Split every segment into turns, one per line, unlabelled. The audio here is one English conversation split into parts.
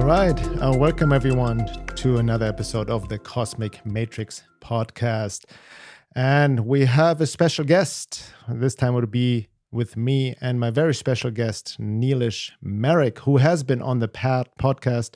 right. Welcome everyone to another episode of the Cosmic Matrix podcast. And we have a special guest. This time it will be with me and my very special guest, Neelesh Marik, who has been on the podcast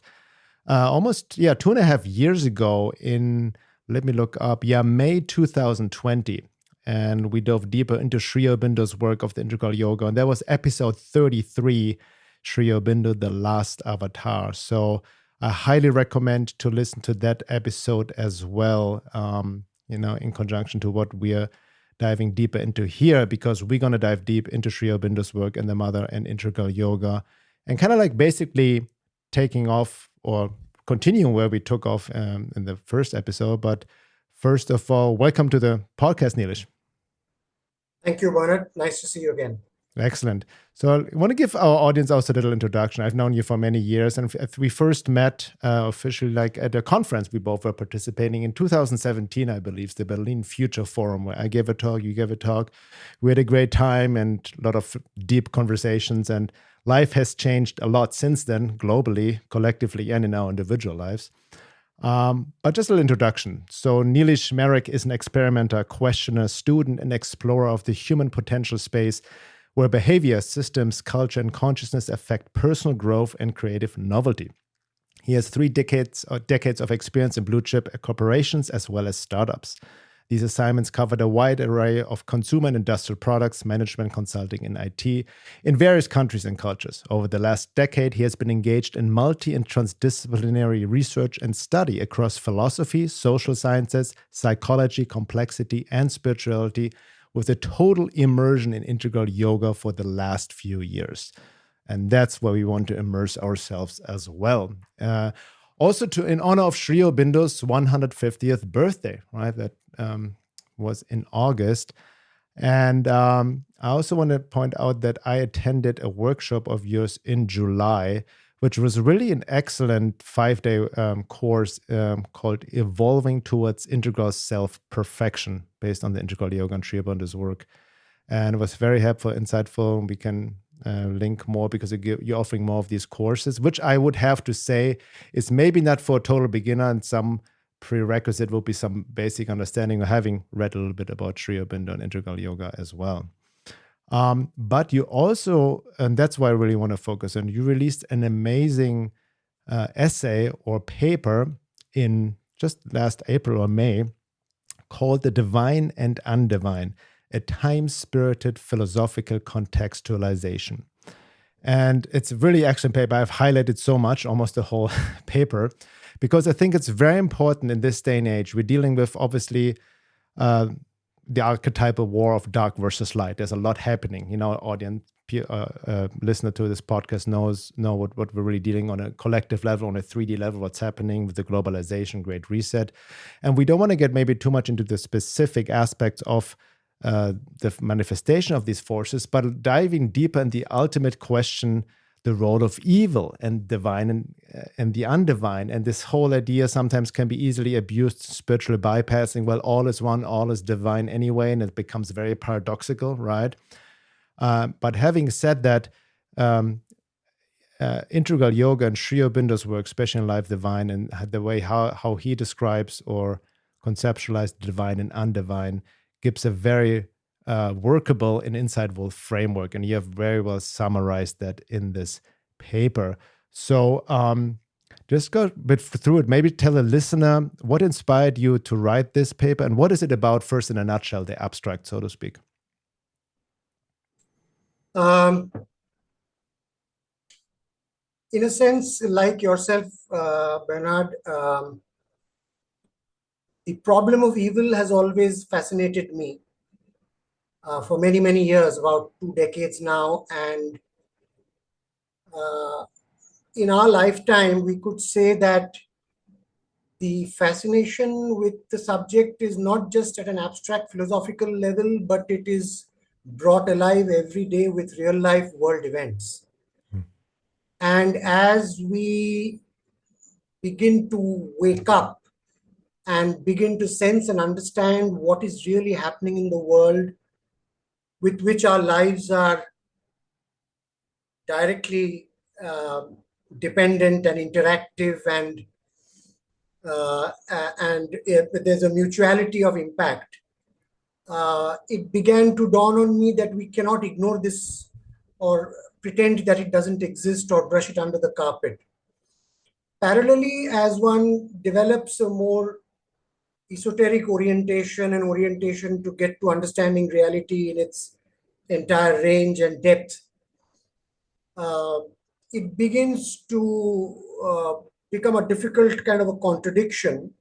almost 2.5 years ago in, let me look up, May 2020. And we dove deeper into Sri Aurobindo's work of the integral yoga. And that was episode 33, Sri Aurobindo, the last avatar. So I highly recommend to listen to that episode as well, in conjunction to what we are diving deeper into here, because we're going to dive deep into Sri Aurobindo's work in the Mother and Integral Yoga, and kind of like basically taking off or continuing where we took off in the first episode. But first of all, welcome to the podcast, Neelesh.
Thank you, Bernard. Nice to see you again.
Excellent. So I want to give our audience also a little introduction. I've known you for many years, and we first met officially like at a conference we both were participating in 2017, I believe, the Berlin Future Forum, where I gave a talk, you gave a talk. We had a great time and a lot of deep conversations, and life has changed a lot since then, globally, collectively, and in our individual lives. But just a little introduction. So Neelesh Marik is an experimenter, questioner, student, and explorer of the human potential space, where behavior, systems, culture, and consciousness affect personal growth and creative novelty. He has 3 decades of experience in blue-chip corporations as well as startups. These assignments covered a wide array of consumer and industrial products, management, consulting, and IT in various countries and cultures. Over the last decade, he has been engaged in multi- and transdisciplinary research and study across philosophy, social sciences, psychology, complexity, and spirituality, with a total immersion in integral yoga for the last few years. And that's where we want to immerse ourselves as well. Also in honor of Sri Aurobindo's 150th birthday, right? That was in August. And I also want to point out that I attended a workshop of yours in July, which was really an excellent 5-day course called Evolving Towards Integral Self-Perfection, based on the Integral Yoga and Sri Aurobindo's work. And it was very helpful, insightful. We can link more because you're offering more of these courses, which I would have to say is maybe not for a total beginner, and some prerequisite will be some basic understanding of having read a little bit about Sri Aurobindo and Integral Yoga as well. But you also, and that's why I really want to focus on, you released an amazing essay or paper in just last April or May called The Divine and Undivine, a time-spirited philosophical contextualization. And it's a really excellent paper. I've highlighted so much, almost the whole paper, because I think it's very important in this day and age. We're dealing with, obviously, the archetypal war of dark versus light. There's a lot happening. Our audience, listener to this podcast know what we're really dealing on a collective level, on a 3D level, what's happening with the globalization, Great Reset. And we don't want to get maybe too much into the specific aspects of the manifestation of these forces, but diving deeper in the ultimate question, the role of evil and divine and the undivine. And this whole idea sometimes can be easily abused, spiritually bypassing, well, all is one, all is divine anyway, and it becomes very paradoxical, right? But having said that, Integral Yoga and Sri Aurobindo's work, especially in Life Divine, and the way how he describes or conceptualized divine and undivine, gives a very workable and insightful framework. And you have very well summarized that in this paper. So just go a bit through it. Maybe tell a listener what inspired you to write this paper, and what is it about, first in a nutshell, the abstract, so to speak?
In a sense, like yourself, Bernard, the problem of evil has always fascinated me for many, many years, about 2 decades now. And in our lifetime, we could say that the fascination with the subject is not just at an abstract philosophical level, but it is brought alive every day with real life world events. And as we begin to wake up and begin to sense and understand what is really happening in the world, with which our lives are directly dependent and interactive, and there's a mutuality of impact. It began to dawn on me that we cannot ignore this or pretend that it doesn't exist or brush it under the carpet. Parallelly, as one develops a more esoteric orientation and orientation to get to understanding reality in its entire range and depth, it begins to become a difficult kind of a contradiction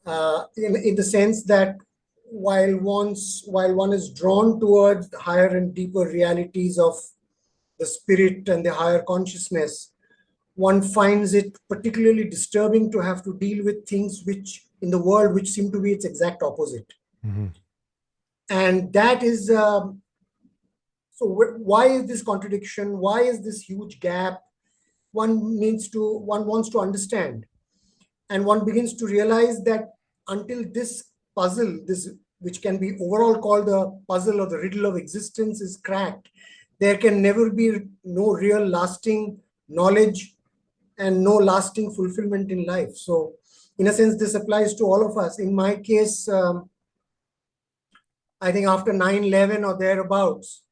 in the sense that while one is drawn towards the higher and deeper realities of the spirit and the higher consciousness, one finds it particularly disturbing to have to deal with things which in the world which seem to be its exact opposite.
Mm-hmm.
And that is why is this contradiction? Why is this huge gap? One wants to understand, and one begins to realize that until this puzzle, this which can be overall called the puzzle or the riddle of existence, is cracked, there can never be no real lasting knowledge and no lasting fulfillment in life. So in a sense, this applies to all of us. In my case, I think after 9/11 or thereabouts,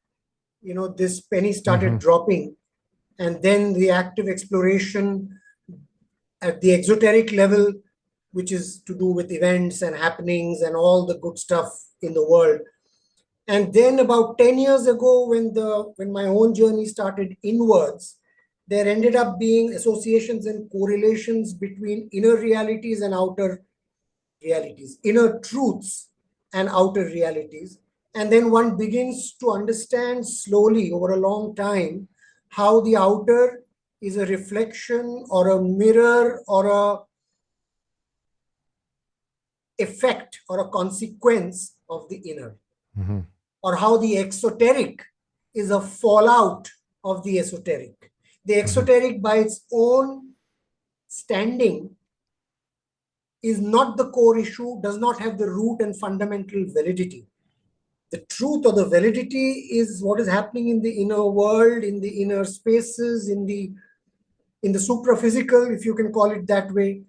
this penny started dropping, and then the active exploration at the exoteric level, which is to do with events and happenings and all the good stuff in the world. And then about 10 years ago, when my own journey started inwards, there ended up being associations and correlations between inner realities and outer realities, inner truths and outer realities. And then one begins to understand slowly over a long time how the outer is a reflection or a mirror or a effect or a consequence of the inner.
Mm-hmm.
Or how the exoteric is a fallout of the esoteric. The exoteric by its own standing is not the core issue, does not have the root and fundamental validity. The truth or the validity is what is happening in the inner world, in the inner spaces, in the supraphysical, if you can call it that way.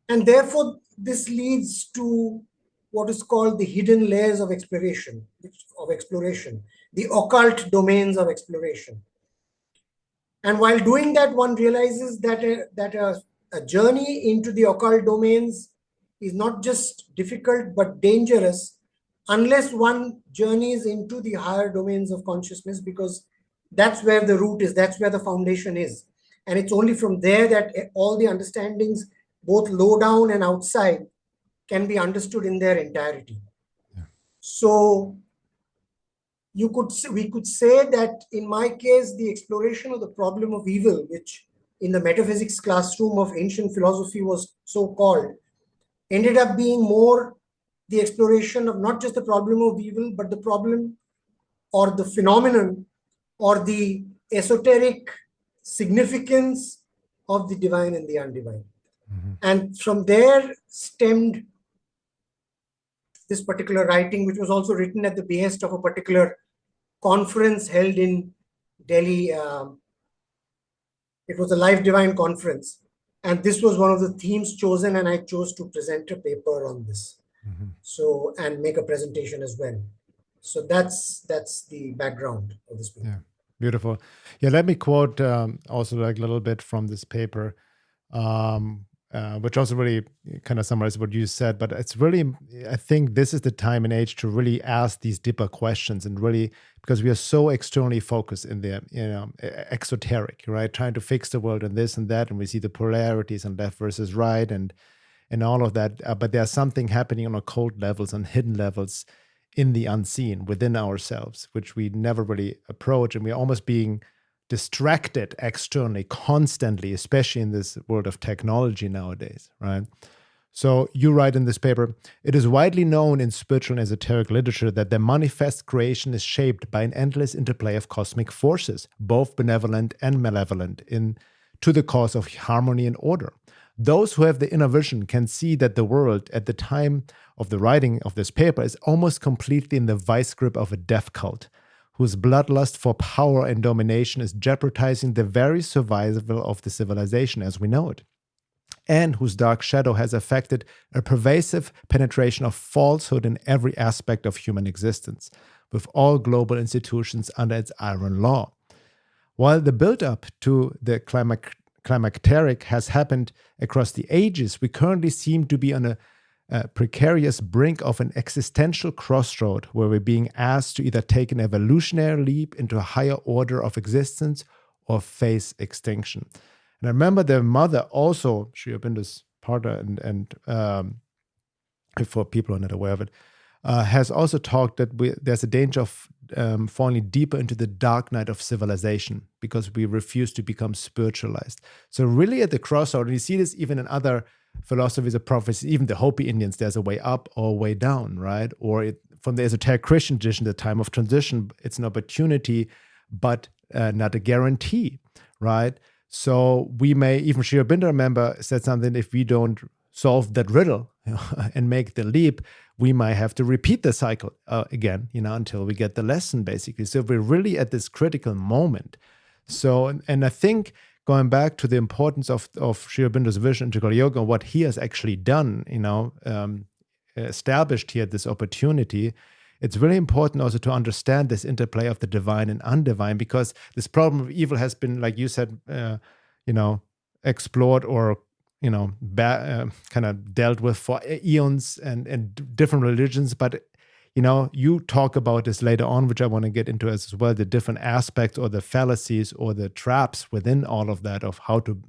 And therefore, this leads to what is called the hidden layers of exploration, the occult domains of exploration. And while doing that, one realizes that a journey into the occult domains is not just difficult, but dangerous unless one journeys into the higher domains of consciousness, because that's where the root is, that's where the foundation is. And it's only from there that all the understandings, both low down and outside, can be understood in their entirety. Yeah. So we could say that in my case, the exploration of the problem of evil, which in the metaphysics classroom of ancient philosophy was so called, ended up being more the exploration of not just the problem of evil, but the problem or the phenomenon or the esoteric significance of the divine and the undivine. Mm-hmm. And from there stemmed this particular writing, which was also written at the behest of a particular conference held in Delhi. It was a Life Divine conference. And this was one of the themes chosen, and I chose to present a paper on this. Mm-hmm. So, and make a presentation as well. So that's the background of this paper.
Yeah, beautiful. Yeah, let me quote also like a little bit from this paper. Which also really kind of summarizes what you said, but it's really, I think this is the time and age to really ask these deeper questions, and really, because we are so externally focused in the, exoteric, right? Trying to fix the world and this and that, and we see the polarities and left versus right and all of that. But there's something happening on occult levels and hidden levels in the unseen within ourselves, which we never really approach, and we're almost being distracted externally constantly, especially in this world of technology nowadays, right? So you write in this paper, it is widely known in spiritual and esoteric literature that the manifest creation is shaped by an endless interplay of cosmic forces, both benevolent and malevolent, to the cause of harmony and order. Those who have the inner vision can see that the world at the time of the writing of this paper is almost completely in the vice grip of a death cult, whose bloodlust for power and domination is jeopardizing the very survival of the civilization as we know it, and whose dark shadow has affected a pervasive penetration of falsehood in every aspect of human existence, with all global institutions under its iron law. While the build-up to the climacteric has happened across the ages, we currently seem to be on a precarious brink of an existential crossroad where we're being asked to either take an evolutionary leap into a higher order of existence or face extinction. And I remember the mother also, Sri Aurobindo's partner, and for people who are not aware of it, has also talked that there's a danger of falling deeper into the dark night of civilization because we refuse to become spiritualized. So really at the crossroad, and you see this even in other philosophies of prophecy, even the Hopi Indians, there's a way up or a way down, right? Or from the esoteric Christian tradition, the time of transition, it's an opportunity, but not a guarantee, right? So we may, even Sri Aurobindo, remember, said something, if we don't solve that riddle and make the leap, we might have to repeat the cycle again, until we get the lesson, basically. So we're really at this critical moment. So, and I think going back to the importance of Sri Aurobindo's vision, integral yoga, what he has actually done, established here this opportunity, it's really important also to understand this interplay of the divine and undivine, because this problem of evil has been, like you said, explored or kind of dealt with for eons and different religions. But you talk about this later on, which I want to get into as well, the different aspects or the fallacies or the traps within all of that of how to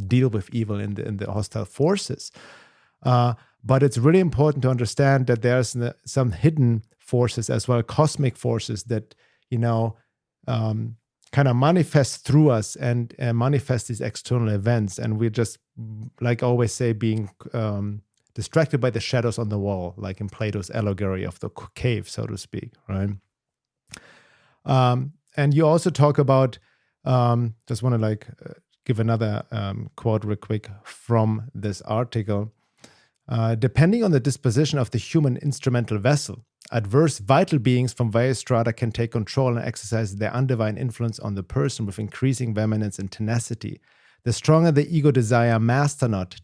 deal with evil in the hostile forces. But it's really important to understand that there's some hidden forces as well, cosmic forces that kind of manifest through us and manifest these external events, and we're just, like I always say, being distracted by the shadows on the wall, like in Plato's allegory of the cave, so to speak, right? And you also talk about, just want to give another quote real quick from this article. Depending on the disposition of the human instrumental vessel, adverse vital beings from various strata can take control and exercise their undivine influence on the person with increasing vehemence and tenacity. The stronger the ego desire master not,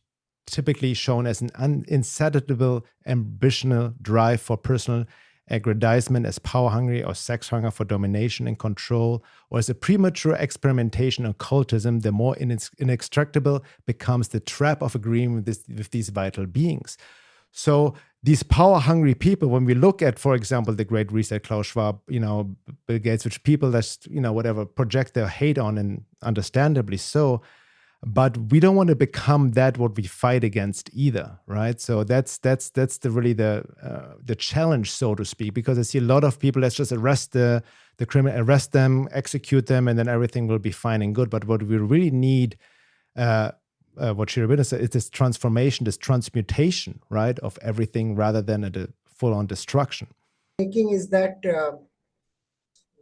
typically shown as an insatiable ambitional drive for personal aggrandizement, as power hungry or sex hunger for domination and control, or as a premature experimentation in occultism, the more inextricable becomes the trap of agreeing with these vital beings. So these power-hungry people, when we look at, for example, the Great Reset, Klaus Schwab, Bill Gates, which people that, whatever, project their hate on, and understandably so, but we don't want to become that what we fight against either, right? So that's really the challenge, so to speak, because I see a lot of people, let's just arrest the criminal, arrest them, execute them, and then everything will be fine and good. But what we really need, what Sri Aurobindo said, is this transformation, this transmutation, right, of everything, rather than a full-on destruction.
Thinking is that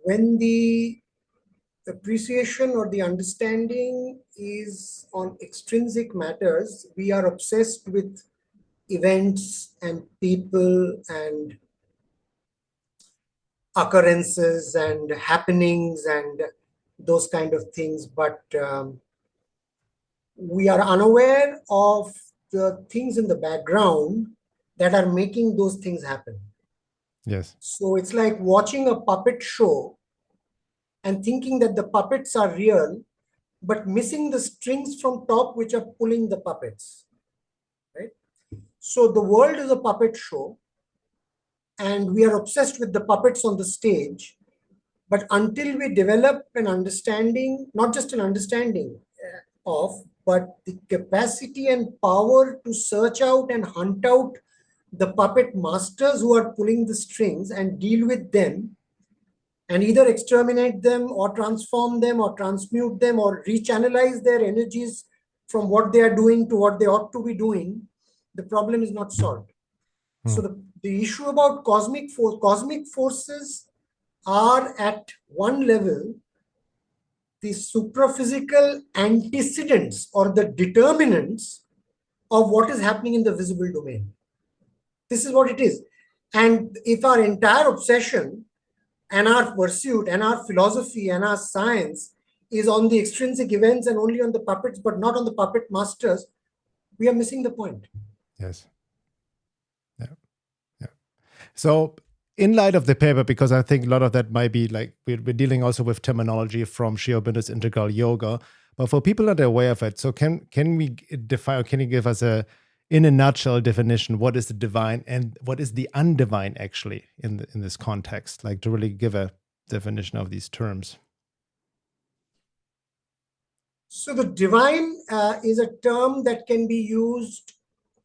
when the appreciation or the understanding is on extrinsic matters, we are obsessed with events and people and occurrences and happenings and those kind of things. But we are unaware of the things in the background that are making those things happen.
Yes.
So it's like watching a puppet show and thinking that the puppets are real, but missing the strings from top which are pulling the puppets, right? So the world is a puppet show, and we are obsessed with the puppets on the stage. But until we develop an understanding, not just an understanding of, but the capacity and power to search out and hunt out the puppet masters who are pulling the strings and deal with them, and either exterminate them or transform them or transmute them or rechannelize their energies from what they are doing to what they ought to be doing, the problem is not solved. So the issue about cosmic forces are at one level the supraphysical antecedents or the determinants of what is happening in the visible domain. This is what it is. And if our entire obsession and our pursuit and our philosophy and our science is on the extrinsic events and only on the puppets, but not on the puppet masters, we are missing the point.
Yes. Yeah. Yeah. So, in light of the paper, because I think a lot of that might be like we're dealing also with terminology from Aurobindo's integral yoga, but for people not aware of it, so can we define, or can you give us in a nutshell definition, what is the divine and what is the undivine actually in this context, like to really give a definition of these terms?
So the divine is a term that can be used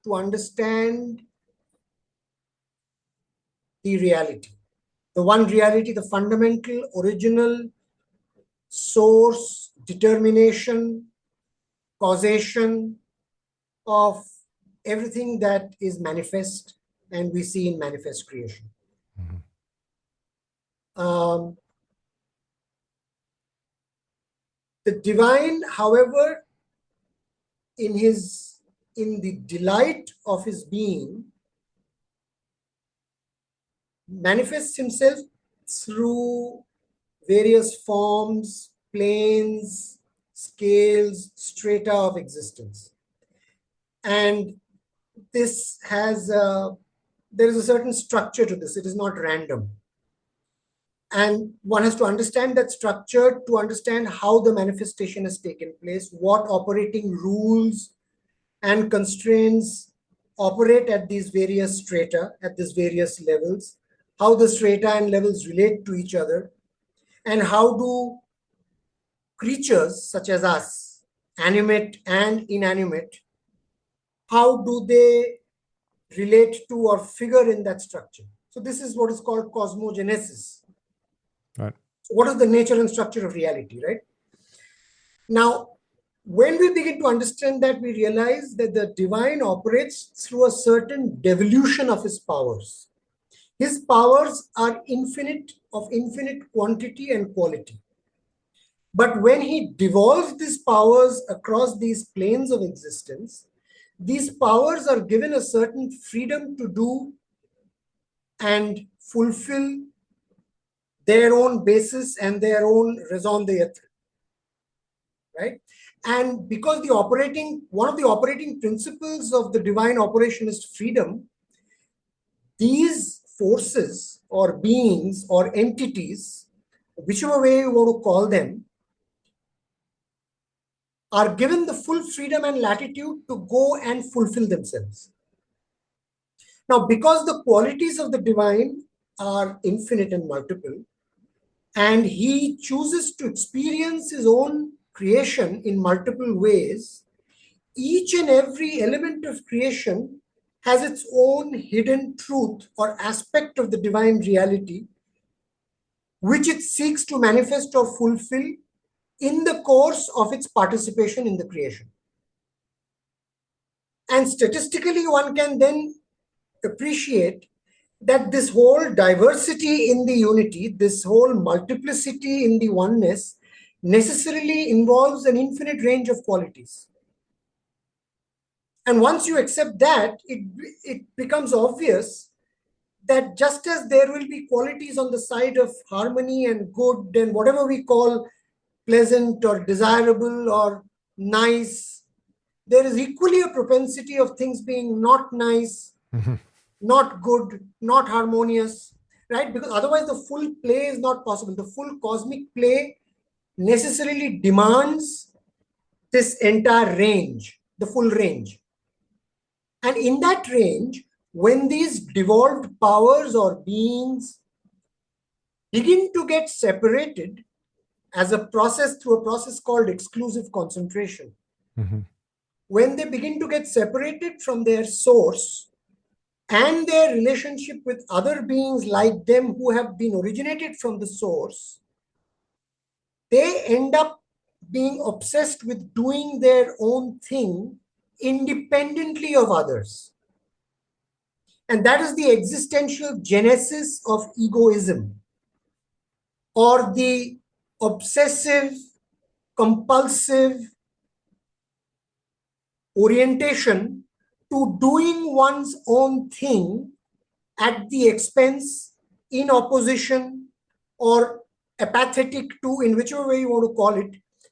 to understand the reality. The one reality, the fundamental, original, source, determination, causation of everything that is manifest and we see in manifest creation. The divine, however, in the delight of his being, manifests himself through various forms, planes, scales, strata of existence. And this has, there is a certain structure to this. It is not random. And one has to understand that structure to understand how the manifestation has taken place, what operating rules and constraints operate at these various strata, at these various levels, how the strata and levels relate to each other, and how do creatures such as us, animate and inanimate, how do they relate to or figure in that structure? So this is what is called cosmogenesis.
Right.
So what is the nature and structure of reality, right? Now, when we begin to understand that, we realize that the divine operates through a certain devolution of his powers. His powers are infinite, of infinite quantity and quality. But when he devolves these powers across these planes of existence, these powers are given a certain freedom to do and fulfill their own basis and their own raison d'etre, right? And because one of the operating principles of the divine operation is freedom, these forces or beings or entities, whichever way you want to call them, are given the full freedom and latitude to go and fulfill themselves. Now, because the qualities of the divine are infinite and multiple, and he chooses to experience his own creation in multiple ways, each and every element of creation has its own hidden truth or aspect of the divine reality, which it seeks to manifest or fulfill in the course of its participation in the creation. And statistically, one can then appreciate that this whole diversity in the unity, this whole multiplicity in the oneness, necessarily involves an infinite range of qualities. And once you accept that, it becomes obvious that just as there will be qualities on the side of harmony and good and whatever we call pleasant or desirable or nice, there is equally a propensity of things being not nice, not good, not harmonious, right? Because otherwise the full play is not possible. The full cosmic play necessarily demands this entire range, the full range. And in that range, when these devolved powers or beings begin to get separated as a process through a process called exclusive concentration, when they begin to get separated from their source and their relationship with other beings like them who have been originated from the source, they end up being obsessed with doing their own thing independently of others. And that is the existential genesis of egoism, or the obsessive, compulsive orientation to doing one's own thing at the expense, in opposition, or apathetic to, in whichever way you want to call it,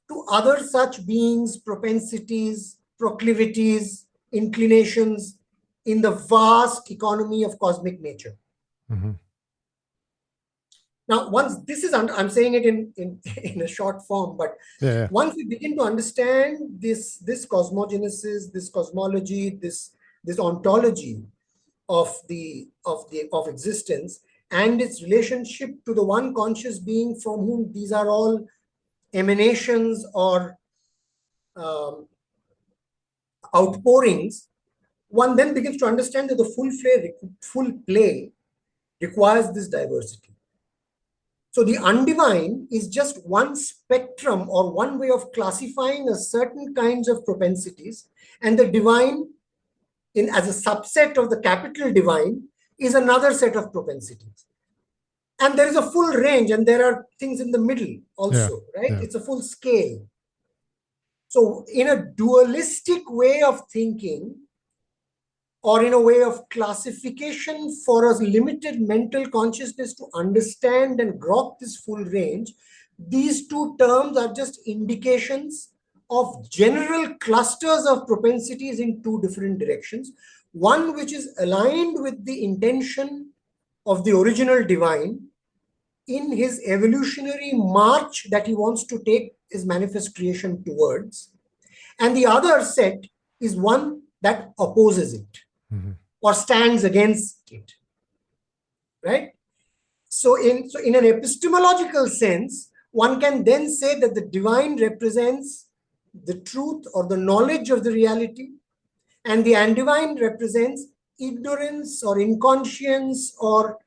to other such beings, propensities, proclivities, inclinations in the vast economy of cosmic nature.
Mm-hmm.
Now, once this is, I'm saying it in a short form, but once we begin to understand this cosmogenesis, this cosmology, this ontology of existence and its relationship to the one conscious being from whom these are all emanations or outpourings, one then begins to understand that the full play requires this diversity. So the undivine is just one spectrum or one way of classifying a certain kinds of propensities, and the divine, as a subset of the capital divine, is another set of propensities. And there is a full range, and there are things in the middle also, right? It's a full scale. So in a dualistic way of thinking, or in a way of classification for a limited mental consciousness to understand and grok this full range, these two terms are just indications of general clusters of propensities in two different directions. One which is aligned with the intention of the original divine in his evolutionary march that he wants to take his manifest creation towards. And the other set is one that opposes it. Mm-hmm. Or stands against it, right? So in an epistemological sense, one can then say that the divine represents the truth or the knowledge of the reality, and the undivine represents ignorance or inconscience or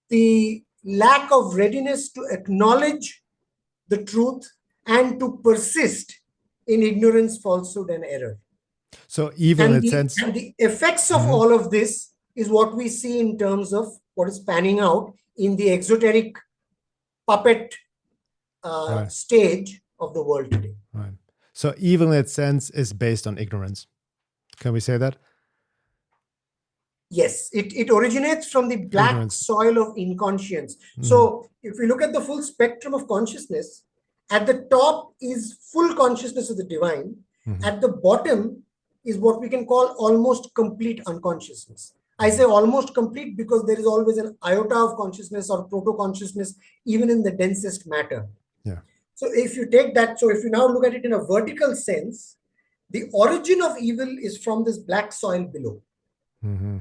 the lack of readiness to acknowledge the truth and to persist in ignorance, falsehood, and error.
So evil in a sense.
And the effects of all of this is what we see in terms of what is panning out in the exoteric puppet stage of the world today.
Right. So evil in its sense is based on ignorance. Can we say that?
Yes, it originates from the black soil of inconscience. Mm-hmm. So if we look at the full spectrum of consciousness, at the top is full consciousness of the divine. Mm-hmm. At the bottom is what we can call almost complete unconsciousness. I say almost complete because there is always an iota of consciousness or proto-consciousness, even in the densest matter. Yeah. So if you take that, so if you now look at it in a vertical sense, the origin of evil is from this black soil below. Mm-hmm.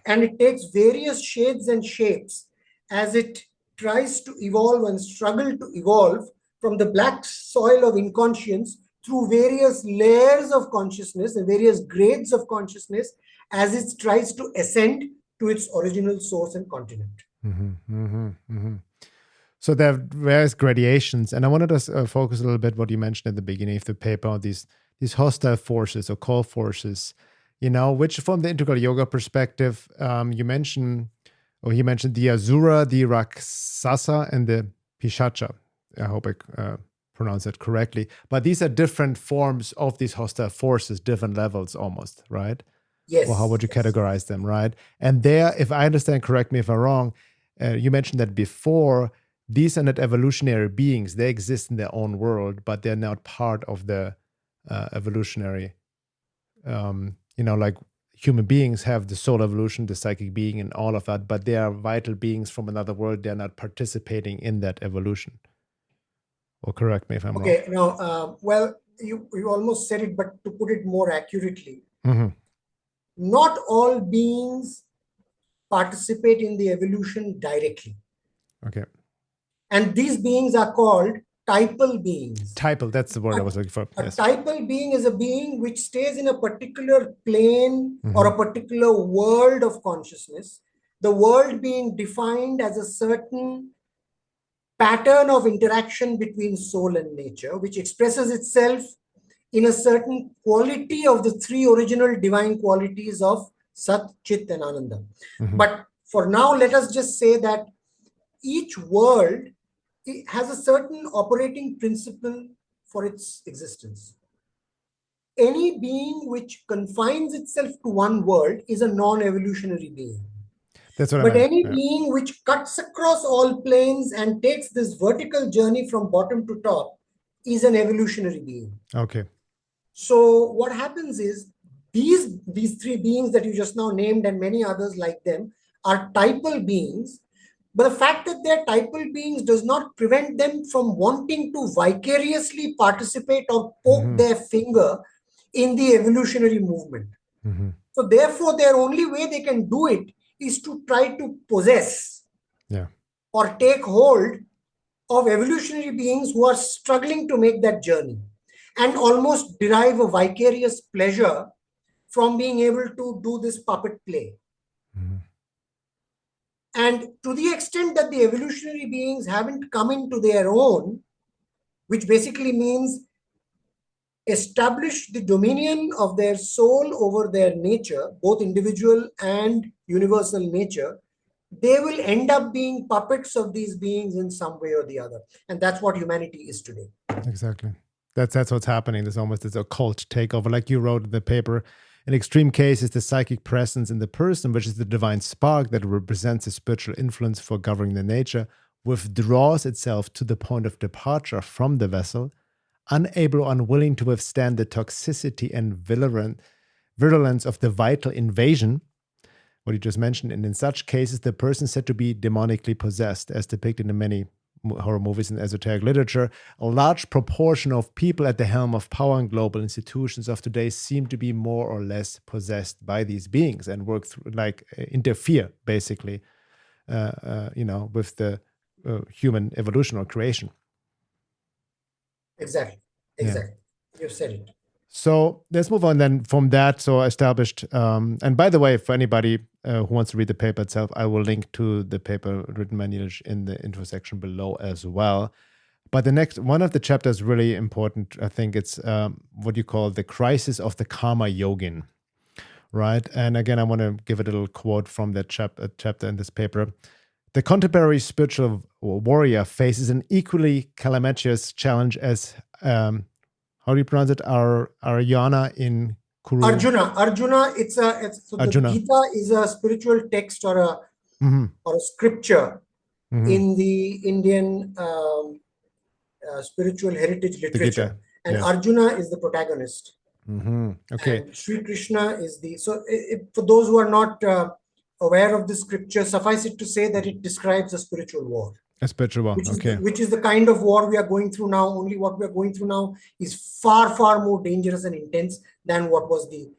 And it takes various shades and shapes as it tries to evolve and struggle to evolve from the black soil of inconscience through various layers of consciousness and various grades of consciousness as it tries to ascend to its original source and continent. Mm-hmm, mm-hmm,
mm-hmm. So there are various gradations, and I wanted to focus a little bit what you mentioned at the beginning of the paper, these hostile forces or call forces, which from the integral yoga perspective, he mentioned the Asura, the Rakshasa, and the Pishacha. I hope I pronounce it correctly. But these are different forms of these hostile forces, different levels almost, right?
Yes.
Or how would you categorize them, right? And there, if I understand, correct me if I'm wrong, you mentioned that before, these are not evolutionary beings. They exist in their own world, but they're not part of the evolutionary, like human beings have the soul evolution, the psychic being, and all of that, but they are vital beings from another world. They're not participating in that evolution. Or correct me if I'm wrong.
Okay, now, well, you almost said it, but to put it more accurately, not all beings participate in the evolution directly.
Okay.
And these beings are called typal beings.
Typal, that's the word I was looking for.
A typal being is a being which stays in a particular plane or a particular world of consciousness, the world being defined as a certain pattern of interaction between soul and nature, which expresses itself in a certain quality of the three original divine qualities of Sat, Chit, and Ananda. But for now, let us just say that each world has a certain operating principle for its existence. Any being which confines itself to one world is a non-evolutionary being.
That's what I
But
meant.
any
Yeah.
being which cuts across all planes and takes this vertical journey from bottom to top is an evolutionary being.
Okay.
So what happens is these three beings that you just now named and many others like them are typal beings. But the fact that they're typal beings does not prevent them from wanting to vicariously participate or poke their finger in the evolutionary movement. So therefore, their only way they can do it is to try to possess or take hold of evolutionary beings who are struggling to make that journey and almost derive a vicarious pleasure from being able to do this puppet play. And to the extent that the evolutionary beings haven't come into their own, which basically means establish the dominion of their soul over their nature, both individual and universal nature, they will end up being puppets of these beings in some way or the other. And that's what humanity is today.
Exactly. That's what's happening. There's almost this occult takeover. Like you wrote in the paper, in extreme cases, the psychic presence in the person, which is the divine spark that represents a spiritual influence for governing the nature, withdraws itself to the point of departure from the vessel, unable or unwilling to withstand the toxicity and virulence of the vital invasion, what you just mentioned. And in such cases, the person is said to be demonically possessed, as depicted in many horror movies and esoteric literature. A large proportion of people at the helm of power and global institutions of today seem to be more or less possessed by these beings and work through, interfere basically, with the human evolution or creation.
Exactly.
Yeah.
You've said it.
So let's move on then from that. So established, and by the way, for anybody who wants to read the paper itself, I will link to the paper written by Neelesh in the intro section below as well. But the next one of the chapters really important. I think it's what you call the crisis of the karma yogin, right? And again, I want to give a little quote from that chapter in this paper. The contemporary spiritual warrior faces an equally calamitous challenge as how do you pronounce it? Arjuna in Kuru.
Arjuna. So
Arjuna.
The Gita is a spiritual text or a scripture in the Indian spiritual heritage literature. And yes. Arjuna is the protagonist.
Okay.
And Sri Krishna is the... So for those who are not aware of the scripture, suffice it to say that it describes a spiritual war.
A spiritual war,
which is the kind of war we are going through now. Only what we are going through now is far, far more dangerous and intense than what was the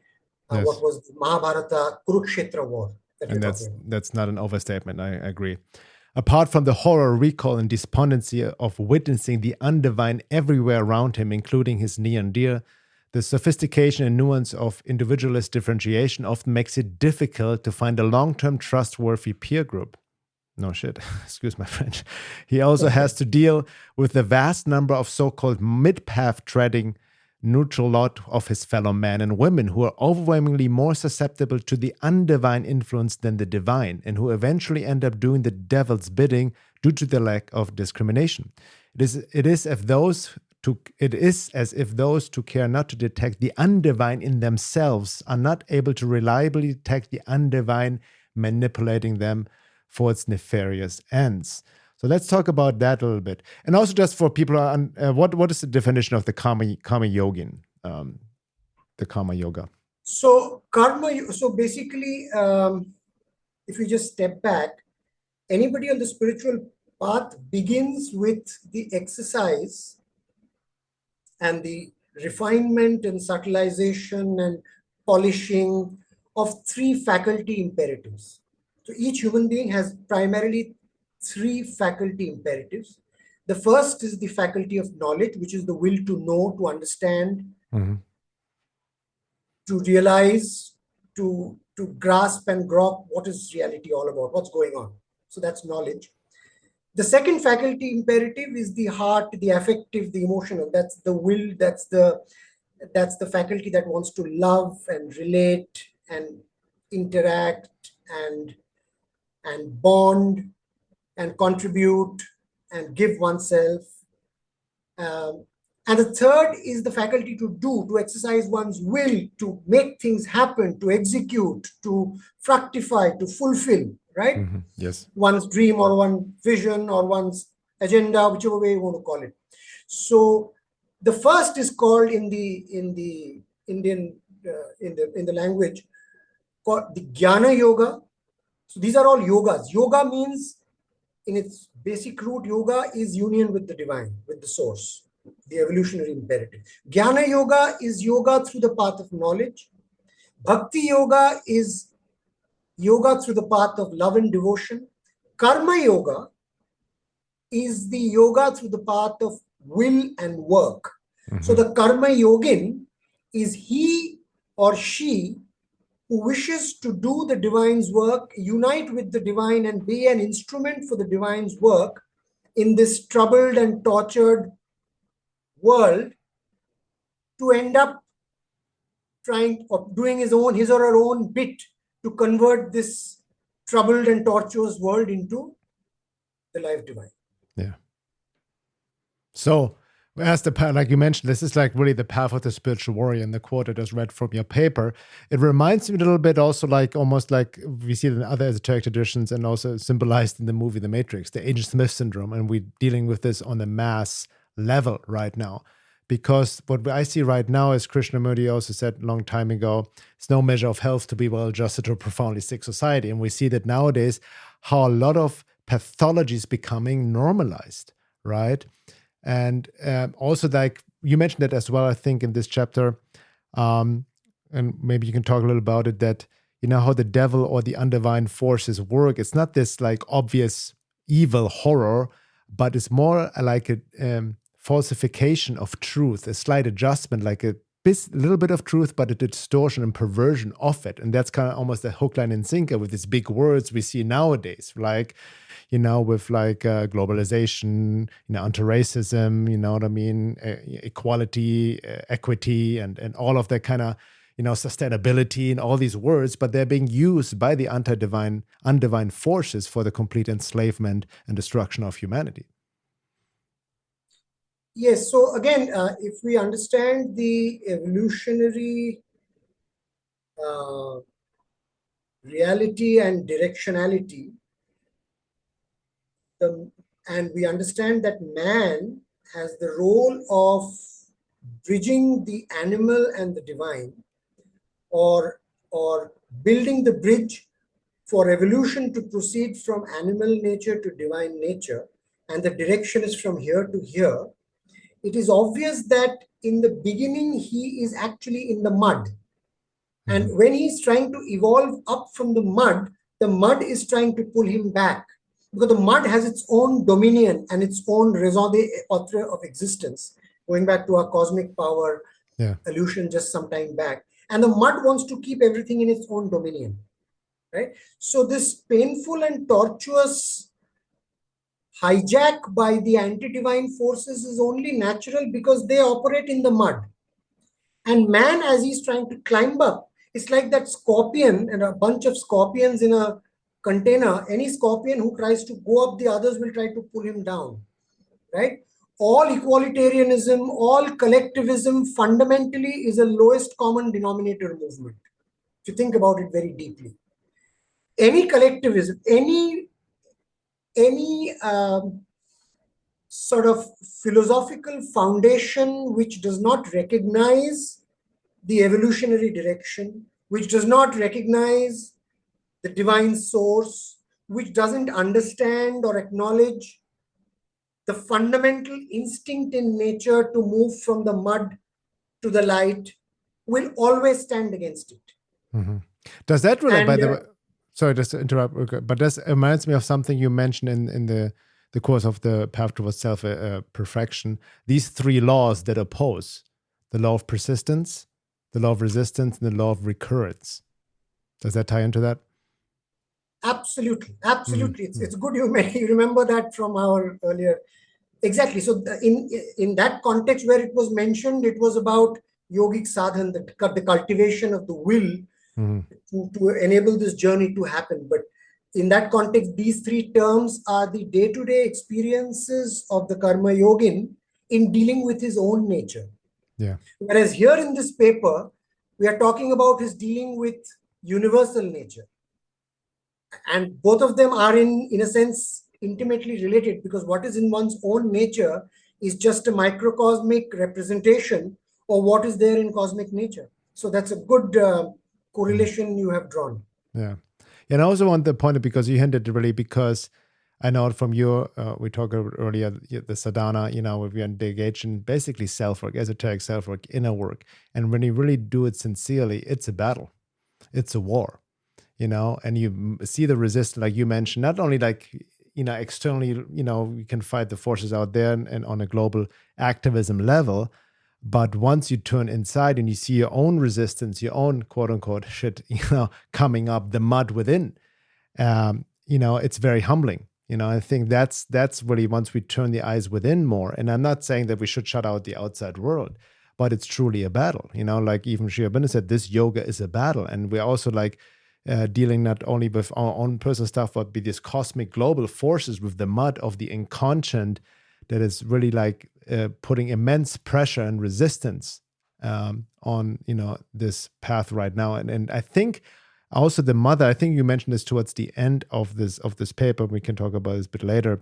Mahabharata Kurukshetra war.
And that's not an overstatement. I agree. Apart from the horror, recall, and despondency of witnessing the undivine everywhere around him, including his near and dear, the sophistication and nuance of individualist differentiation often makes it difficult to find a long-term trustworthy peer group. No shit, excuse my French. He also has to deal with the vast number of so-called mid-path treading neutral lot of his fellow men and women who are overwhelmingly more susceptible to the undivine influence than the divine, and who eventually end up doing the devil's bidding due to the lack of discrimination. It is as if those who care not to detect the undivine in themselves are not able to reliably detect the undivine manipulating them for its nefarious ends. So let's talk about that a little bit. And also just for people, what is the definition of the karma yogin, the karma yoga?
So basically, if you just step back, anybody on the spiritual path begins with the exercise and the refinement and subtilization and polishing of three faculty imperatives. So each human being has primarily three faculty imperatives. The first is the faculty of knowledge, which is the will to know, to understand, to realize, to grasp and grok what is reality all about, what's going on. So that's knowledge. The second faculty imperative is the heart, the affective, the emotional. That's the will, that's the faculty that wants to love and relate and interact and bond and contribute and give oneself. And the third is the faculty to exercise one's will, to make things happen, to execute, to fructify, to fulfill, right?
Yes.
One's dream or one vision or one's agenda, whichever way you want to call it. So the first is called in the Indian in the language called the Jnana Yoga. So these are all yogas. Yoga means, in its basic root, yoga is union with the divine, with the source, the evolutionary imperative. Jnana Yoga is yoga through the path of knowledge. Bhakti Yoga is yoga through the path of love and devotion. Karma Yoga is the yoga through the path of will and work. So the Karma Yogin is he or she who wishes to do the divine's work, unite with the divine, and be an instrument for the divine's work in this troubled and tortured world, to end up trying or doing his or her own bit to convert this troubled and tortuous world into the life divine.
Yeah. So, as the path, like you mentioned, this is like really the path of the spiritual warrior in the quote I just read from your paper. It reminds me a little bit also like almost like we see it in other esoteric traditions and also symbolized in the movie The Matrix, the Agent Smith syndrome. And we're dealing with this on a mass level right now. Because what I see right now, as Krishnamurti also said a long time ago, it's no measure of health to be well adjusted to a profoundly sick society. And we see that nowadays how a lot of pathology is becoming normalized, right? And also, like you mentioned it as well, I think, in this chapter, and maybe you can talk a little about it, that, you know, how the devil or the undivine forces work. It's not this like obvious evil horror, but it's more like a falsification of truth, a slight adjustment, like a little bit of truth, but a distortion and perversion of it. And that's kind of almost a hook, line, and sinker with these big words we see nowadays, like, you know, with like globalization, you know, anti-racism, you know what I mean, equality, equity, and all of that kind of, you know, sustainability and all these words, but they're being used by the undivine forces for the complete enslavement and destruction of humanity.
Yes. So again, if we understand the evolutionary reality and directionality, and we understand that man has the role of bridging the animal and the divine, or building the bridge for evolution to proceed from animal nature to divine nature, and the direction is from here to here. It is obvious that in the beginning, he is actually in the mud. And when he's trying to evolve up from the mud is trying to pull him back, because the mud has its own dominion and its own raison d'etre of existence, going back to our cosmic power illusion just some time back. And the mud wants to keep everything in its own dominion, right? So this painful and tortuous hijack by the anti-divine forces is only natural because they operate in the mud. And man, as he's trying to climb up, it's like that scorpion and a bunch of scorpions in a container. Any scorpion who tries to go up, the others will try to pull him down, right? All equalitarianism, all collectivism fundamentally is a lowest common denominator movement, if you think about it very deeply. Any collectivism, any sort of philosophical foundation which does not recognize the evolutionary direction, which does not recognize the divine source, which doesn't understand or acknowledge the fundamental instinct in nature to move from the mud to the light, will always stand against it.
Mm-hmm. Does that relate, by the way, sorry, just to interrupt, but this reminds me of something you mentioned in the course of the path towards self-perfection, these three laws that oppose: the law of persistence, the law of resistance, and the law of recurrence. Does that tie into that?
Absolutely. It's good you remember that from our earlier. Exactly. So in that context where it was mentioned, it was about yogic sadhana, the cultivation of the will to enable this journey to happen. But in that context, these three terms are the day-to-day experiences of the karma yogin in dealing with his own nature.
Yeah.
Whereas here in this paper, we are talking about his dealing with universal nature. And both of them are in a sense intimately related, because what is in one's own nature is just a microcosmic representation of what is there in cosmic nature. So that's a good correlation you have drawn.
Yeah. And I also want to point it because you hinted really, because I know from your, we talked earlier, the sadhana, where we engage in basically self-work, esoteric self-work, inner work. And when you really do it sincerely, it's a battle. It's a war, and you see the resistance, like you mentioned, not only like, externally, you can fight the forces out there and on a global activism level. But once you turn inside and you see your own resistance, your own quote unquote shit, coming up, the mud within, it's very humbling. I think that's really, once we turn the eyes within more. And I'm not saying that we should shut out the outside world, but it's truly a battle. Like even Sri Aurobindo said, this yoga is a battle. And we're also like dealing not only with our own personal stuff, but with these cosmic global forces, with the mud of the inconscient that is really like putting immense pressure and resistance on this path right now. And I think also the mother, I think you mentioned this towards the end of this paper. We can talk about this a bit later.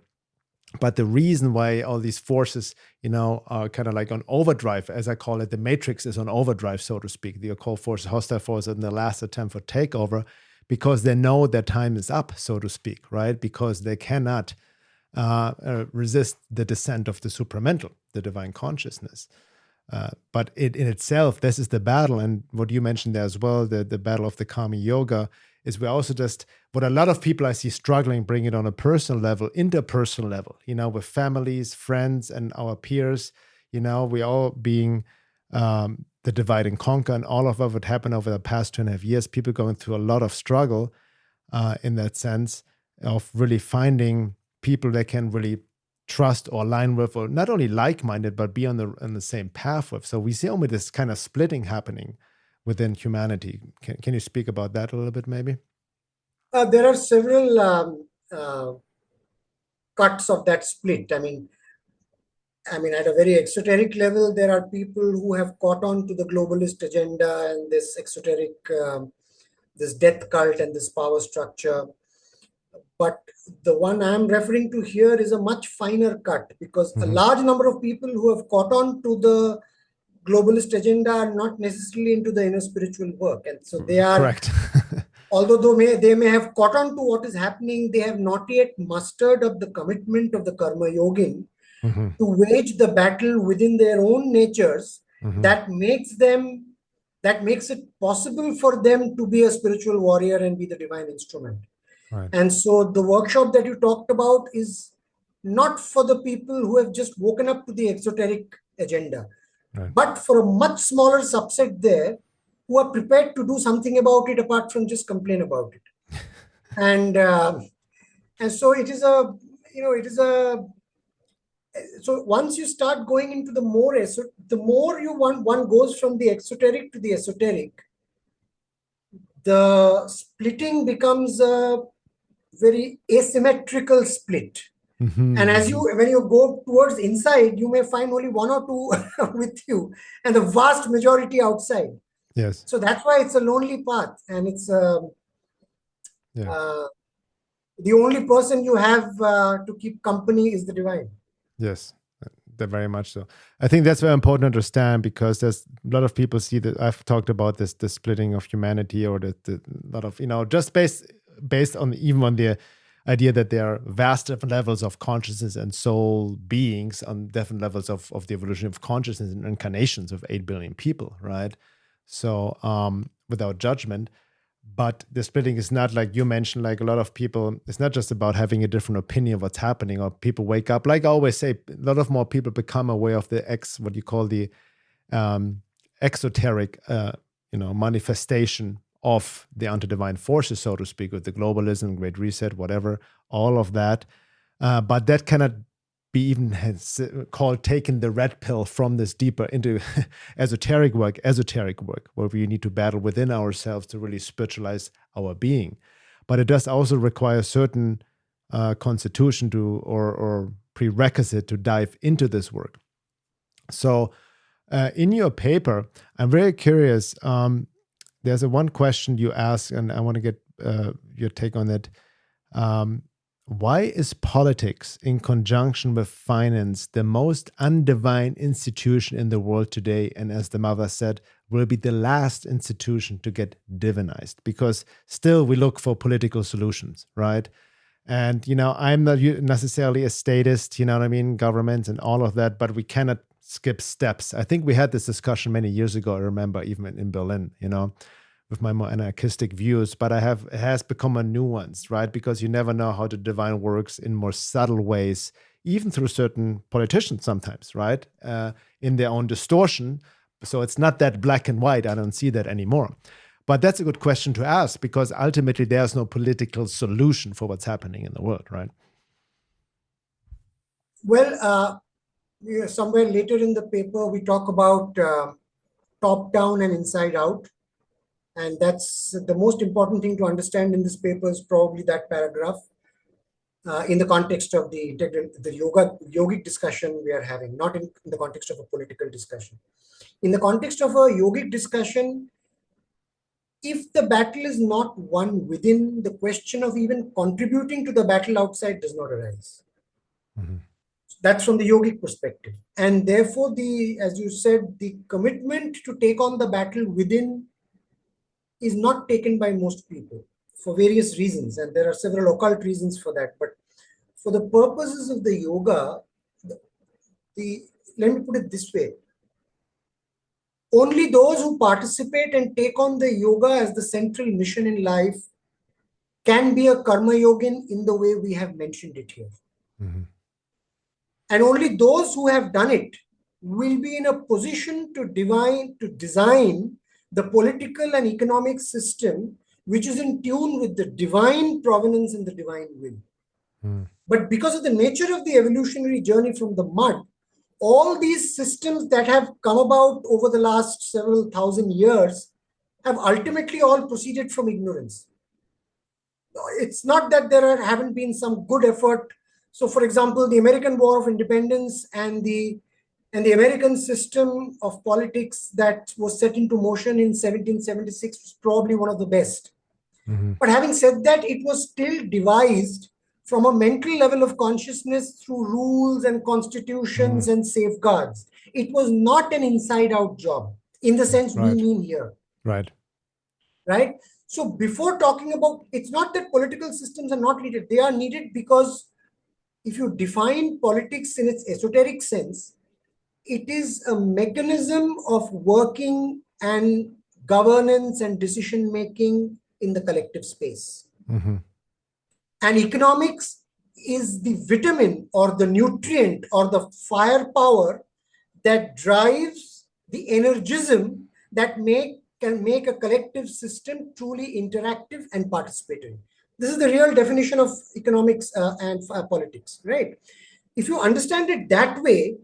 But the reason why all these forces, are kind of like on overdrive, as I call it, the matrix is on overdrive, so to speak. The occult forces, hostile forces, in the last attempt for takeover, because they know their time is up, so to speak, right? Because they cannot resist the descent of the supramental, the divine consciousness. But in itself, this is the battle. And what you mentioned there as well, the battle of the Karma Yoga, is we're also just, what a lot of people I see struggling, bring it on a personal level, interpersonal level, with families, friends, and our peers, we all being the divide and conquer, and all of what happened over the past 2.5 years, people going through a lot of struggle in that sense of really finding people they can really trust or align with, or not only like-minded, but be on the same path with. So we see only this kind of splitting happening within humanity. Can you speak about that a little bit, maybe?
There are several cuts of that split. I mean, at a very exoteric level, there are people who have caught on to the globalist agenda and this exoteric, this death cult and this power structure. But the one I'm referring to here is a much finer cut, because a large number of people who have caught on to the globalist agenda are not necessarily into the inner spiritual work. And so they are,
correct.
although they may have caught on to what is happening, they have not yet mustered up the commitment of the karma yogin to wage the battle within their own natures that makes it possible for them to be a spiritual warrior and be the divine instrument.
Right.
And so the workshop that you talked about is not for the people who have just woken up to the exoteric agenda, but for a much smaller subset there who are prepared to do something about it apart from just complain about it. And so it is so once you start going into the more one goes from the exoteric to the esoteric, the splitting becomes a very asymmetrical split. And when you go towards inside, you may find only one or two with you and the vast majority outside.
Yes.
So that's why it's a lonely path, and it's the only person you have to keep company is the divine.
Yes, very much so. I think that's very important to understand, because there's a lot of people see that I've talked about the splitting of humanity, or the lot of, just based on even on the idea that there are vast different levels of consciousness and soul beings on different levels of the evolution of consciousness and incarnations of 8 billion people, right? So without judgment. But the splitting is not, like you mentioned, like a lot of people, it's not just about having a different opinion of what's happening, or people wake up. Like I always say, a lot of more people become aware of the what you call the exoteric, manifestation of the anti-divine forces, so to speak, with the globalism, Great Reset, whatever, all of that. But that cannot be even called taking the red pill from this deeper into esoteric work, where we need to battle within ourselves to really spiritualize our being. But it does also require certain constitution to or prerequisite to dive into this work. So in your paper, I'm very curious. There's one question you ask, and I want to get your take on it. Why is politics in conjunction with finance the most undivine institution in the world today? And as the mother said, will be the last institution to get divinized, because still we look for political solutions, right? And, I'm not necessarily a statist, you know what I mean, government and all of that, but we cannot skip steps. I think we had this discussion many years ago, I remember, even in Berlin, with my more anarchistic views, but it has become a nuance, right? Because you never know how the divine works in more subtle ways, even through certain politicians sometimes, right? In their own distortion. So it's not that black and white. I don't see that anymore. But that's a good question to ask, because ultimately there's no political solution for what's happening in the world, right?
Well, somewhere later in the paper, we talk about top-down and inside-out. And that's the most important thing to understand in this paper is probably that paragraph in the context of the yogic discussion we are having, not in the context of a political discussion. In the context of a yogic discussion, if the battle is not won within, the question of even contributing to the battle outside does not arise. Mm-hmm. That's from the yogic perspective. And therefore, as you said, the commitment to take on the battle within is not taken by most people for various reasons. And there are several occult reasons for that. But for the purposes of the yoga, let me put it this way. Only those who participate and take on the yoga as the central mission in life can be a karma yogin in the way we have mentioned it here. Mm-hmm. And only those who have done it will be in a position to design the political and economic system which is in tune with the divine provenance and the divine will. Mm. But because of the nature of the evolutionary journey from the mud, all these systems that have come about over the last several thousand years have ultimately all proceeded from ignorance. It's not that there haven't been some good effort. So, for example, the American War of Independence and the American system of politics that was set into motion in 1776 was probably one of the best. Mm-hmm. But having said that, it was still devised from a mental level of consciousness through rules and constitutions and safeguards. It was not an inside-out job in the sense we mean here.
Right.
So before talking about, it's not that political systems are not needed. They are needed because if you define politics in its esoteric sense, it is a mechanism of working and governance and decision-making in the collective space. Mm-hmm. And economics is the vitamin or the nutrient or the firepower that drives the energism that can make a collective system truly interactive and participatory. This is the real definition of economics and politics, right? If you understand it that way,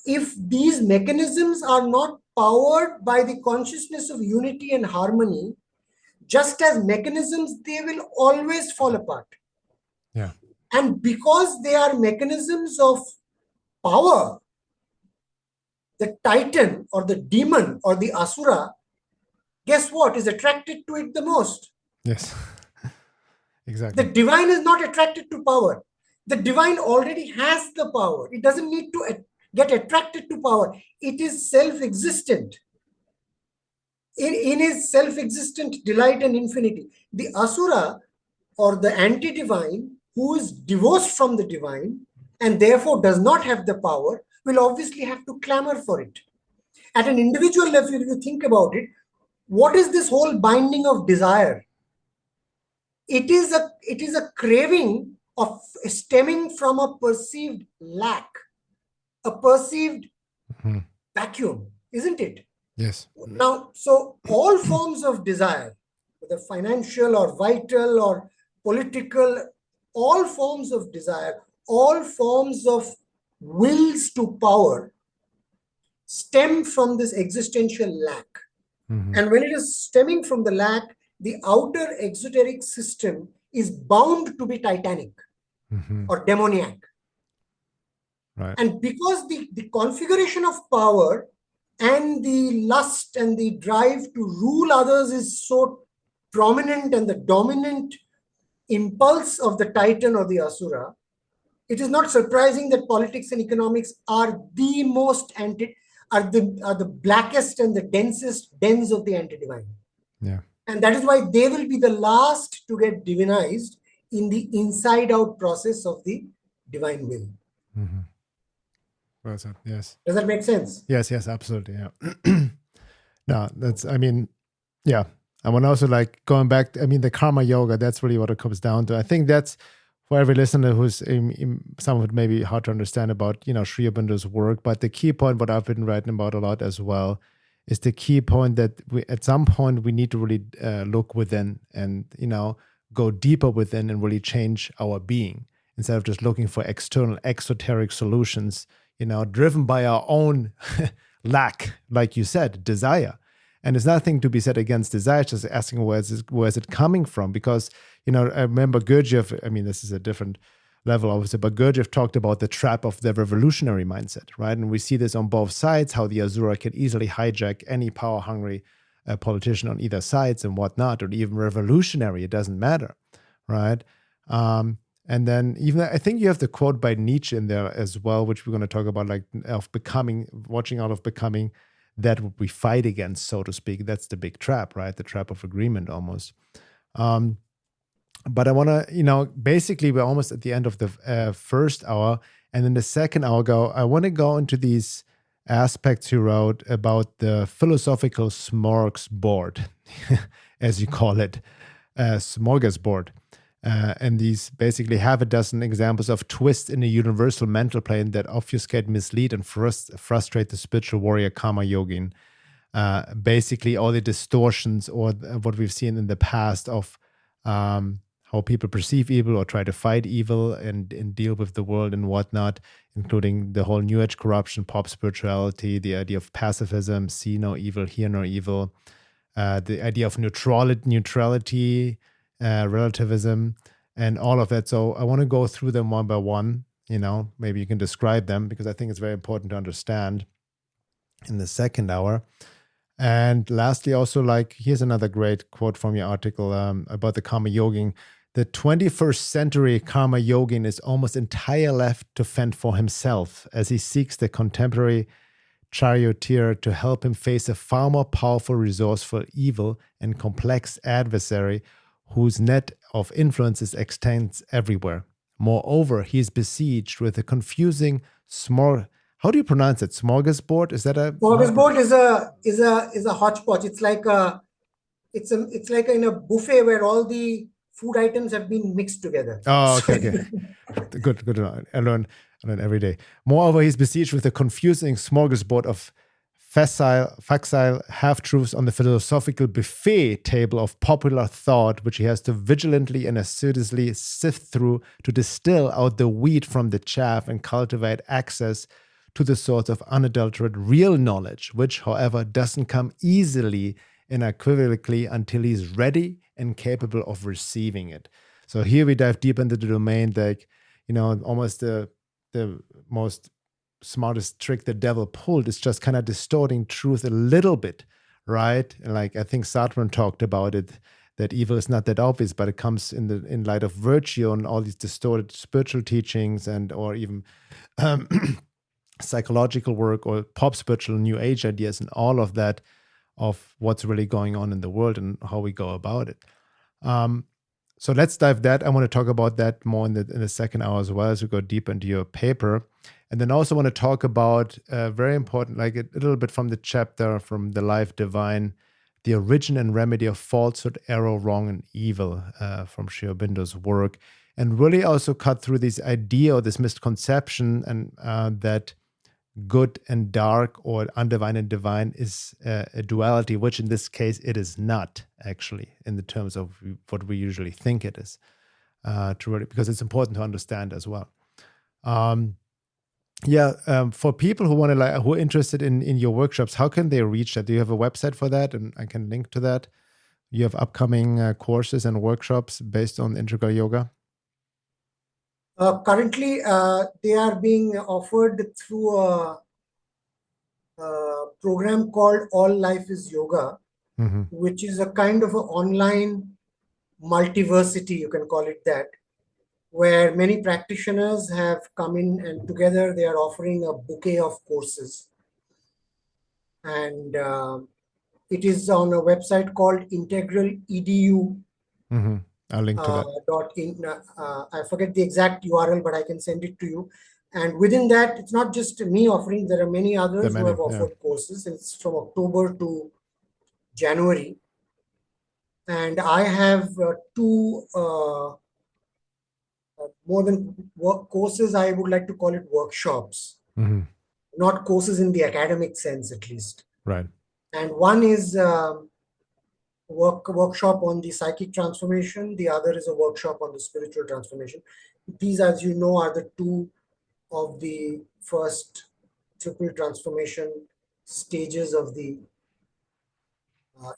if these mechanisms are not powered by the consciousness of unity and harmony, just as mechanisms, they will always fall apart.
Yeah.
And because they are mechanisms of power, the titan or the demon or the asura, guess what is attracted to it the most?
Yes, exactly.
The divine is not attracted to power. The divine already has the power. It doesn't need to get attracted to power. It is self-existent. In his self-existent delight and infinity. The asura or the anti-divine, who is divorced from the divine and therefore does not have the power, will obviously have to clamor for it. At an individual level, if you think about it, what is this whole binding of desire? It is a craving of stemming from a perceived lack, a perceived vacuum, isn't it?
Yes.
Now, so all forms of desire, whether financial or vital or political, all forms of desire, all forms of wills to power stem from this existential lack. Mm-hmm. And when it is stemming from the lack, the outer exoteric system is bound to be titanic or demoniac.
Right.
And because the configuration of power and the lust and the drive to rule others is so prominent and the dominant impulse of the titan or the asura, it is not surprising that politics and economics are the blackest and the densest dens of the anti-divine.
Yeah.
And that is why they will be the last to get divinized in the inside-out process of the divine will.
Mm-hmm. Yes.
Does that make sense?
Yes, absolutely. Yeah. No, that's, I mean, yeah. I want to also like going back, the karma yoga, that's really what it comes down to. I think that's for every listener who's some of it may be hard to understand about, Sri Aurobindo's work, but the key point, what I've been writing about a lot as well, is the key point that at some point we need to really look within and, go deeper within and really change our being instead of just looking for external exoteric solutions, driven by our own lack, like you said, desire. And there's nothing to be said against desire, just asking where's it coming from? Because, I remember Gurdjieff, this is a different level, obviously, but Gurdjieff talked about the trap of the revolutionary mindset, right? And we see this on both sides, how the Asura can easily hijack any power-hungry politician on either sides and whatnot, or even revolutionary, it doesn't matter, right? And then even, I think you have the quote by Nietzsche in there as well, which we're going to talk about, like of becoming, watching out of becoming that what we fight against, so to speak. That's the big trap, right? The trap of agreement almost. But I want to, basically we're almost at the end of the first hour. And in the second hour, I want to go into these aspects you wrote about the philosophical smorgasbord, as you call it, smorgasbord. And these basically half a dozen examples of twists in a universal mental plane that obfuscate, mislead, and frustrate the spiritual warrior karma yogin. Basically, all the distortions or what we've seen in the past of how people perceive evil or try to fight evil and deal with the world and whatnot, including the whole New Age corruption, pop spirituality, the idea of pacifism, see no evil, hear no evil, the idea of neutrality, relativism, and all of that. So I want to go through them one by one. Maybe you can describe them because I think it's very important to understand in the second hour. And lastly, also, here's another great quote from your article about the karma yogin. The 21st century karma yogin is almost entirely left to fend for himself as he seeks the contemporary charioteer to help him face a far more powerful, resourceful, evil, and complex adversary whose net of influences extends everywhere. Moreover, he is besieged with a confusing how do you pronounce it? Smorgasbord? Is that a
smorgasbord? Is a hodgepodge. It's like it's like in a buffet where all the food items have been mixed together.
Oh, okay. Good. I learn every day. Moreover, he's besieged with a confusing smorgasbord of facile half-truths on the philosophical buffet table of popular thought, which he has to vigilantly and assiduously sift through to distill out the wheat from the chaff and cultivate access to the source of unadulterated real knowledge, which, however, doesn't come easily and unequivocally until he's ready and capable of receiving it. So here we dive deep into the domain, almost the most smartest trick the devil pulled is just kind of distorting truth a little bit, right? And I think Sartre talked about it, that evil is not that obvious, but it comes in light of virtue and all these distorted spiritual teachings or even psychological work or pop spiritual New Age ideas and all of that of what's really going on in the world and how we go about it. So let's dive that. I want to talk about that more in the second hour as well as we go deep into your paper. And then also want to talk about very important, a little bit from the chapter from The Life Divine, the origin and remedy of falsehood, error, wrong, and evil from Sri Aurobindo's work. And really also cut through this idea or this misconception and that good and dark or undivine and divine is a duality, which in this case it is not actually in the terms of what we usually think it is, because it's important to understand as well. For people who want to who are interested in your workshops, how can they reach that? Do you have a website for that? And I can link to that. You have upcoming courses and workshops based on integral yoga?
Currently, they are being offered through a program called All Life is Yoga, which is a kind of an online multiversity, you can call it that, where many practitioners have come in and together they are offering a bouquet of courses. And it is on a website called Integral Edu.
I'll link to that.
I forget the exact URL, but I can send it to you. And within that, it's not just me offering, there are many others who have offered courses. It's from October to January. And I have two more than courses, I would like to call it workshops, not courses in the academic sense, at least.
Right.
And one is workshop on the psychic transformation. The other is a workshop on the spiritual transformation. These, as you know, are the two of the first triple transformation stages of the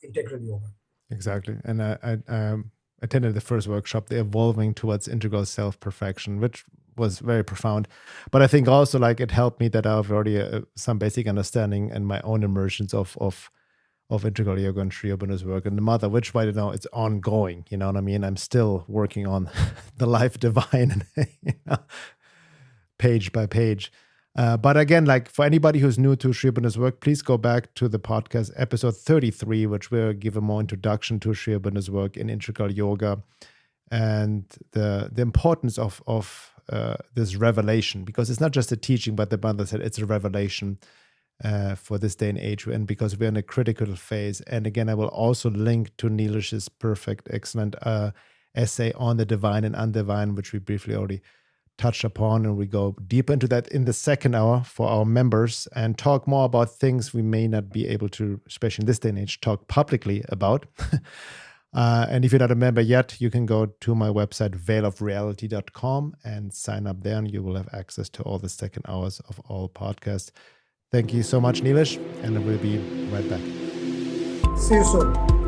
integral yoga.
Exactly. And I attended the first workshop, the Evolving Towards Integral Self-Perfection, which was very profound. But I think also like it helped me that I have already some basic understanding and my own immersions of integral yoga and Sri Aurobindo's work and the mother, which right now it's ongoing. You know what I mean? I'm still working on the life divine, page by page. But again, like for anybody who's new to Sri Aurobindo's work, please go back to the podcast episode 33, which will give a more introduction to Sri Aurobindo's work in integral yoga and the importance of this revelation, because it's not just a teaching, but the mother said it's a revelation for this day and age, and because we're in a critical phase. And again, I will also link to Neelesh's perfect, excellent essay on the divine and undivine, which we briefly already touched upon, and we go deeper into that in the second hour for our members and talk more about things we may not be able to, especially in this day and age, talk publicly about. And if you're not a member yet, you can go to my website, veilofreality.com, and sign up there, and you will have access to all the second hours of all podcasts. Thank you so much, Neelesh, and we'll be right back.
See you soon.